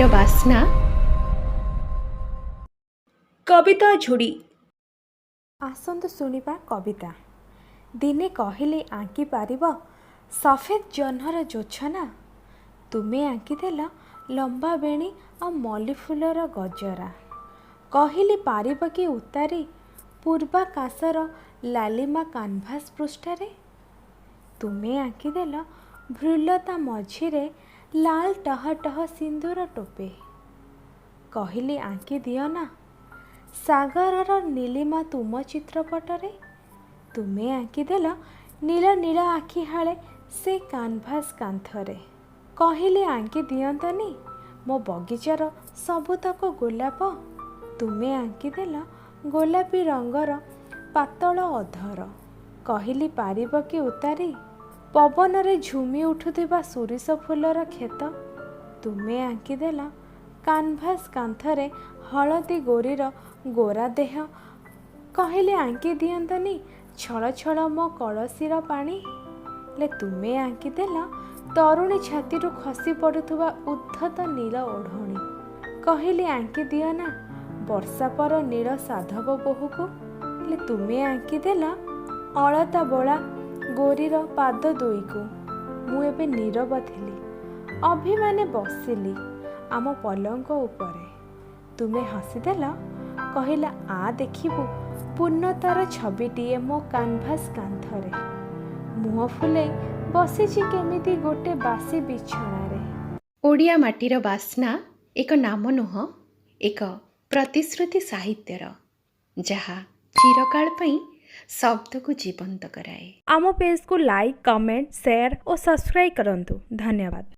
ମାଟିର ବାସ୍ନା। କବିତା ଝୁଡ଼ି। ଆସନ୍ତୁ ଶୁଣିବା କବିତା। ଦିନେ କହିଲି ଆଙ୍କି ପାରିବ ସଫେଦ ଜହ୍ନର ଜୋଛନା, ତୁମେ ଆଙ୍କିଦେଲ ଲମ୍ବା ବେଣୀ ଆଉ ମଲ୍ଲି ଫୁଲର ଗଜରା। କହିଲି ପାରିବ କି ଉତାରି ପୂର୍ବାକାଶର ଲାଲିମା କାନଭାସ୍ ପୃଷ୍ଠାରେ, ତୁମେ ଆଙ୍କିଦେଲ ଭ୍ରୁଲତା ମଝିରେ ଲାଲ ଟହ ଟହ ସିନ୍ଦୁର ଟୋପେ। କହିଲି ଆଙ୍କି ଦିଅ ନା ସାଗରର ନୀଳିମା ତୁମ ଚିତ୍ରପଟରେ, ତୁମେ ଆଙ୍କିଦେଲ ନୀଳ ନୀଳ ଆଖି ହାଳେ ସେ କାନଭାସ୍ କାନ୍ଥରେ। କହିଲି ଆଙ୍କି ଦିଅନ୍ତନି ମୋ ବଗିଚାର ସବୁତକ ଗୋଲାପ, ତୁମେ ଆଙ୍କିଦେଲ ଗୋଲାପୀ ରଙ୍ଗର ପାତଳ ଅଧର। କହିଲି ପାରିବ କି ଉତାରି ପବନରେ ଝୁମି ଉଠୁଥିବା ସୋରିଷ ଫୁଲର କ୍ଷେତ, ତୁମେ ଆଙ୍କିଦେଲ କାନଭାସ୍ କାନ୍ଥରେ ହଳଦୀ ଗୋରୀର ଗୋରା ଦେହ। କହିଲି ଆଙ୍କି ଦିଅନ୍ତନି ଛଳ ଛଳ ମୋ କଳସୀର ପାଣି, ହେଲେ ତୁମେ ଆଙ୍କିଦେଲ ତରୁଣୀ ଛାତିରୁ ଖସି ପଡ଼ୁଥିବା ଉଦ୍ଧତ ନୀଳ ଓଢ଼ଣୀ। କହିଲି ଆଙ୍କି ଦିଅ ନା ବର୍ଷା ପର ନୀଳ ସାଧବ ବୋହୂକୁ, ହେଲେ ତୁମେ ଆଙ୍କିଦେଲ ଅଳତା ବୋଳା ଗୋରୀର ପାଦ ଦୁଇକୁ। ମୁଁ ଏବେ ନୀରବ ଥିଲି, ଅଭିମାନେ ବସିଲି ଆମ ପଲଙ୍କ ଉପରେ, ତୁମେ ହସିଦେଲ କହିଲା ଆ ଦେଖିବୁ ପୂର୍ଣ୍ଣତାର ଛବିଟିଏ ମୋ କାନଭାସ୍ କାନ୍ଥରେ। ମୁହଁ ଫୁଲେଇ ବସିଛି କେମିତି ଗୋଟେ ବାସି ବିଛଣାରେ। ଓଡ଼ିଆ ମାଟିର ବାସ୍ନା ଏକ ନାମ ନୁହଁ, ଏକ ପ୍ରତିଶ୍ରୁତି ସାହିତ୍ୟର, ଯାହା ଚିରକାଳ ପାଇଁ ଶବ୍ଦକୁ ଜୀବନ୍ତ କରାଏ। ଆମ ପେଜକୁ ଲାଇକ୍, କମେଣ୍ଟ, ସେୟାର ଓ ସବସ୍କ୍ରାଇବ୍ କରନ୍ତୁ। ଧନ୍ୟବାଦ।